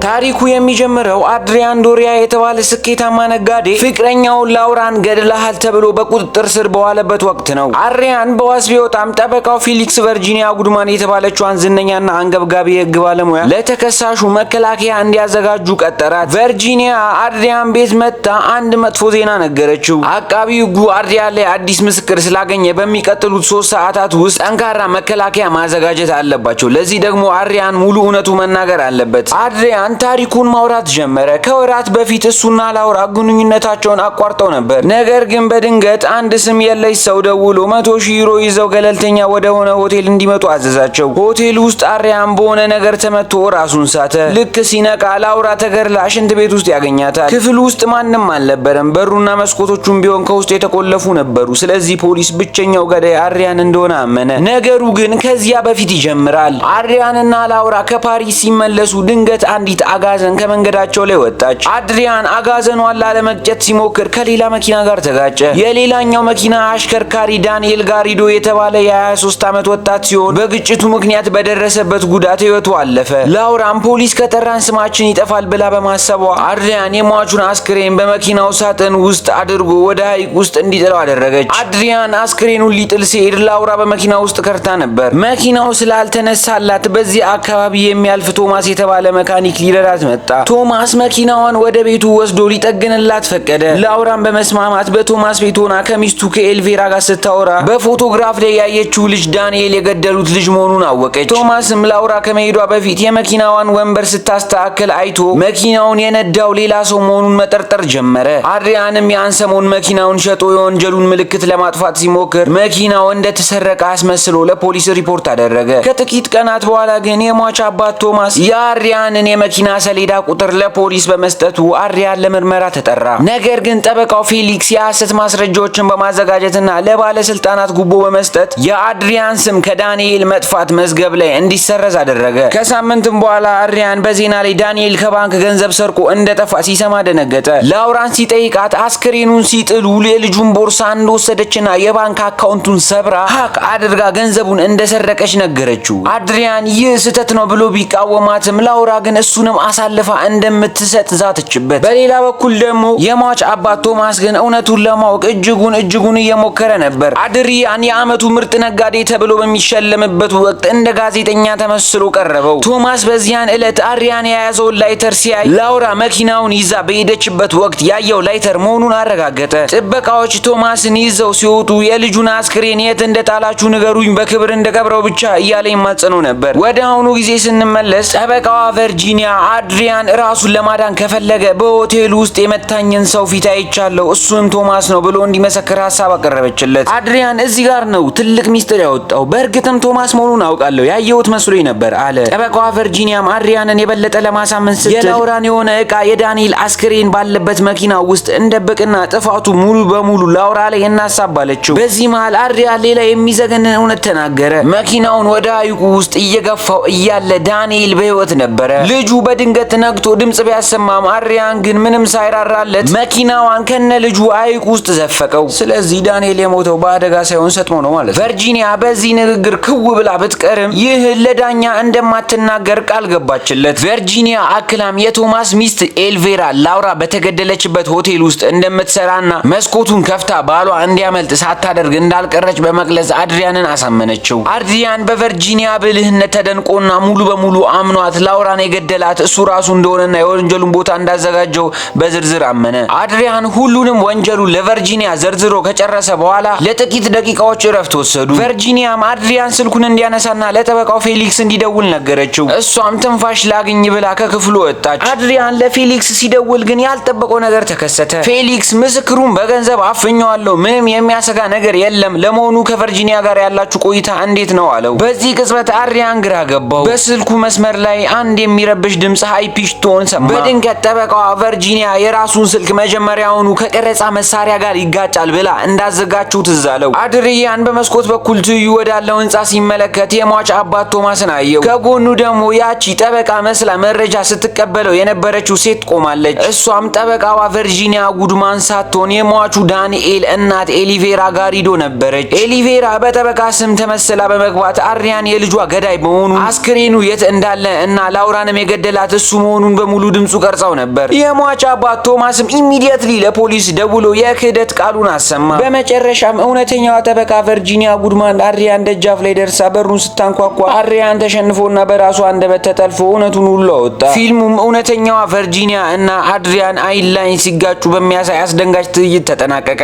ታሪኩ የሚጀምረው አድሪያን ዶሪያ የተባለ ስኬታማ ነጋዴ ፍቅረኛውን ላውራን ገድለሃል ተብሎ በቁጥጥር ስር በዋለበት ወቅት ነው። አድሪያን በዋስ ቢወጣም ጠበቃው ፊሊክስ ቨርጂኒያ ጉድማን የተባለችዋን ዝነኛና አንገብጋቢ የህግ ባለሙያ ለተከሳሹ መከላከያ እንዲያዘጋጁ ቀጠራት። ቨርጂኒያ አድሪያን ቤት መጣ አንድ መጥፎ ዜና ነገረችው። አቃቢ ህጉ አድሪያን ላይ አዲስ ምስክር ስላገኘ በሚቀጥሉት 3 ሰዓታት ውስጥ ጠንካራ መከላከያ ማዘጋጀት አለባቸው። ለዚህ ደግሞ አድሪያን ሙሉ እውነቱ መናገር አለበት። አድሪያን ታሪኩን ማውራት ጀመረ። ከወራት በፊት እሱና ላውራ ግንኙነታቸውን አቋርጠው ነበር። ነገር ግን በድንገት አንድ ስም የለሽ ሰው ደውሎ 100,000 ዩሮ ይዘው ገለልተኛ ወደ ሆነ ሆቴል እንዲመጡ አዘዛቸው። ሆቴል ውስጥ አድሪያን በሆነ ነገር ተመቶ ራሱን ሳተ። ልክ ሲነቃ ላውራ ተገድላ ሽንት ቤት ውስጥ ያገኛታል። ክፍል ውስጥ ማንም አልነበረም። በሩና መስኮቶቹም ቢሆን ከውስጥ የተቆለፉ ነበሩ። ስለዚህ ፖሊስ ብቸኛው ገዳይ አድሪያን እንደሆነ አመነ። ነገሩ ግን ከዚያ በፊት ይጀምራል። አድሪያንና ላውራ ከፓሪስ ሲመለሱ ድንገት አንዲት አጋዘን ከመንገዳቸው ላይ ወጣች። አድሪያን አጋዘኗን ላለመግጨት ሲሞክር ከሌላ መኪና ጋር ተጋጨ። የሌላኛው መኪና አሽከርካሪ ዳንኤል ጋሪዶ የተባለ የ23 ዓመት ወጣት ሲሆን በግጭቱ ምክንያት በደረሰበት ጉዳት ህይወቱ አለፈ። ላውራም ፖሊስ ከጠራን ስማችን ይጠፋል ብላ በማሰቧ አድሪያን የሟቹን አስክሬን በመኪናው ሳጥን ውስጥ አድርጎ ወደ ሐይቅ ውስጥ እንዲጥለው አደረገች። አድሪያን አስክሬኑን ሊጥል ሲሄድ ላውራ በመኪናው ውስጥ ከርታ ነበር። መኪናው ስላልተነሳላት በዚህ አካባቢ የሚያልፍ ቶማስ የተባለ መካኒክ ሊረዳት መጣ። ቶማስ መኪናዋን ወደ ቤቱ ወስዶ ሊጠግንላት ፈቀደ። ላውራን በመስማማት በቶማስ ቤት ሆና ከሚስቱ ከኤልቬራ ጋር ስታወራ በፎቶግራፍ ላይ ያየችው ልጅ ዳንኤል የገደሉት ልጅ መሆኑን አወቀች። ቶማስም ላውራ ከመሄዷ በፊት የመኪናዋን ወንበር ስታስተካክል አይቶ መኪናውን የነዳው ሌላ ሰው መሆኑን መጠርጠር ጀመረ። አድሪያንም ያን ሰሞን መኪናውን ሸጦ የወንጀሉን ምልክት ለማጥፋት ሲሞክር መኪናው እንደተሰረቀ አስመስሎ ለፖሊስ ሪፖርት አደረገ። ከጥቂት ቀናት በኋላ ግን የሟች አባት ቶማስ የአድሪያንን የመኪና ሰሌዳ ቁጥር ለፖሊስ በመስጠቱ አድሪያን ለምርመራ ተጠራ። ነገር ግን ጠበቃው ፌሊክስ የሐሰት ማስረጃዎችን በማዘጋጀትና ለባለስልጣናት ጉቦ በመስጠት የአድሪያን ስም ከዳንኤል መጥፋት መዝገብ ላይ እንዲሰረዝ አደረገ። ከሳምንትም በኋላ አድሪያን በዜና ላይ ዳንኤል ከባንክ ገንዘብ ሰርቆ እንደጠፋ ሲሰማ ደነገጠ። ላውራን ሲጠይቃት አስክሬኑን ሲጥሉ የልጁን ቦርሳ እንደወሰደችና የባንክ አካውንቱን ሰብራ ሀክ አድርጋ ገንዘቡን እንደሰረቀች ነገረችው። አድሪያን ይህ ስህተት ነው ብሎ ቢቃወማትም ላውራ ግን እሱንም አሳልፋ እንደምትሰጥ ዛተችበት። በሌላ በኩል ደግሞ የሟች አባት ቶማስ ግን እውነቱን ለማወቅ እጅጉን እየሞከረ ነበር። አድሪያን የዓመቱ ምርጥ ነጋዴ ተብሎ በሚሸለምበት ወቅት እንደ ጋዜጠኛ ተመስሎ ቀረበው። ቶማስ በዚያን ዕለት አድሪያን የያዘውን ላይተር ሲያይ ላውራ መኪናውን ይዛ በሄደችበት ወቅት ያየው ላይተር መሆኑን አረጋገጠ። ጥበቃዎች ቶማስን ይዘው ሲወጡ የልጁን አስክሬን የት እንደጣላችሁ ንገሩኝ፣ በክብር እንደቀብረው ብቻ እያለ ይማጸነው ነበር። ወደ አሁኑ ጊዜ ስንመለስ ጠበቃዋ ቨርጂኒያ አድሪያን ራሱን ለማዳን ከፈለገ በሆቴሉ ውስጥ የመታኝን ሰው ፊት አይቻለሁ፣ እሱም ቶማስ ነው ብሎ እንዲመሰክር ሀሳብ አቀረበችለት። አድሪያን እዚህ ጋር ነው ትልቅ ሚስጥር ያወጣው። በእርግጥም ቶማስ መሆኑን አውቃለሁ፣ ያየሁት መስሎኝ ነበር አለ። ጠበቃዋ ቨርጂኒያም አድሪያንን የበለጠ ለማሳመን ስትል የላውራን የሆነ ዕቃ የዳንኤል አስክሬን ባለበት መኪና ውስጥ እንደበቅና ጥፋቱ ሙሉ በሙሉ ላውራ ላይ እናሳባለችው። በዚህ መሃል አድሪያን ሌላ የሚዘገንን እውነት ተናገረ። መኪናውን ወደ ሐይቁ ውስጥ እየገፋው እያለ ዳንኤል በህይወት ነበረ። ልጁ በድንገት ነግቶ ድምጽ ቢያሰማም አድሪያን ግን ምንም ሳይራራለት መኪናዋን ከነ ልጁ ሐይቁ ውስጥ ዘፈቀው። ስለዚህ ዳንኤል የሞተው በአደጋ ሳይሆን ሰጥሞ ነው ማለት ነው። ቨርጂኒያ በዚህ ንግግር ክው ብላ ብትቀርም ይህ ለዳኛ እንደማትናገር ቃል ገባችለት። ቨርጂኒያ አክላም የቶማስ ሚስት ኤልቬራ ላውራ በተገደለችበት ሆቴል ውስጥ እንደምትሰራና መስኮቱን ከፍታ ባሏ እንዲያመልጥ ሳታደርግ እንዳልቀረች በመግለጽ አድሪያንን አሳመነችው። አድሪያን በቨርጂኒያ ብልህነት ተደንቆና ሙሉ በሙሉ አምኗት ላውራን የገደላት እሱ ራሱ እንደሆነና የወንጀሉን ቦታ እንዳዘጋጀው በዝርዝር አመነ። አድሪያን ሁሉንም ወንጀሉን ለቨርጂኒያ ዘርዝሮ ከጨረሰ በኋላ ለጥቂት ደቂቃዎች እረፍት ወሰዱ። ቨርጂኒያም አድሪያን ስልኩን እንዲያነሳና ለጠበቃው ፌሊክስ እንዲደውል ነገረችው። እሷም ትንፋሽ ላግኝ ብላ ከክፍሉ ወጣች። አድሪያን ለፌሊክስ ሲደውል ግን ያልጠበቀው ነገር ተከሰተ። ፌሊክስ ምስክሩን በገንዘብ አፍኘዋለሁ፣ ምንም የሚያሰጋ ነገር የለም፣ ለመሆኑ ከቨርጂኒያ ጋር ያላችሁ ቆይታ እንዴት ነው አለው። በዚህ ቅጽበት አድሪያን ግራ ገባው። በስልኩ መስመር ላይ አንድ የሚረብሽ ድምጽ ሃይ ፒች ቶን ሰማ። በድንገት ጠበቃዋ ቨርጂኒያ የራሱን ስልክ መጀመሪያውኑ ከቀረጻ መሳሪያ ጋር ይጋጫል ብላ እንዳዘጋችው ትዝ አለው። አድሪያን በመስኮት በኩል ትይዩ ወዳለው ህንጻ ሲመለከት የሟች አባት ቶማስን አየው። ከጎኑ ደግሞ ያቺ ጠበቃ መስላ መረጃ ስትቀበለው የነበረችው ሴት ቆማለች። እሷም ጠበቃዋ ቨርጂኒያ ጉድማን ሳትሆን የሟቹ ዳንኤል እናት ኤሊቬራ ጋሪዶ ነበረች። ኤሊቬራ በጠበቃ ስም ተመስላ በመግባት አድሪያን የልጇ ገዳይ በመሆኑ አስክሬኑ የት እንዳለ እና ላውራንም የገደላ የገደላት እሱ መሆኑን በሙሉ ድምፁ ቀርጸው ነበር። የሟች አባት ቶማስም ኢሚዲየትሊ ለፖሊስ ደውሎ የክህደት ቃሉን አሰማ። በመጨረሻም እውነተኛዋ ጠበቃ ቨርጂኒያ ጉድማን አድሪያን ደጃፍ ላይ ደርሳ በሩን ስታንኳኳ አድሪያን ተሸንፎና በራሱ አንደበት ተጠልፎ እውነቱን ሁሉ አወጣ። ፊልሙም እውነተኛዋ ቨርጂኒያ እና አድሪያን አይን ላይ ሲጋጩ በሚያሳይ አስደንጋጭ ትዕይንት ተጠናቀቀ።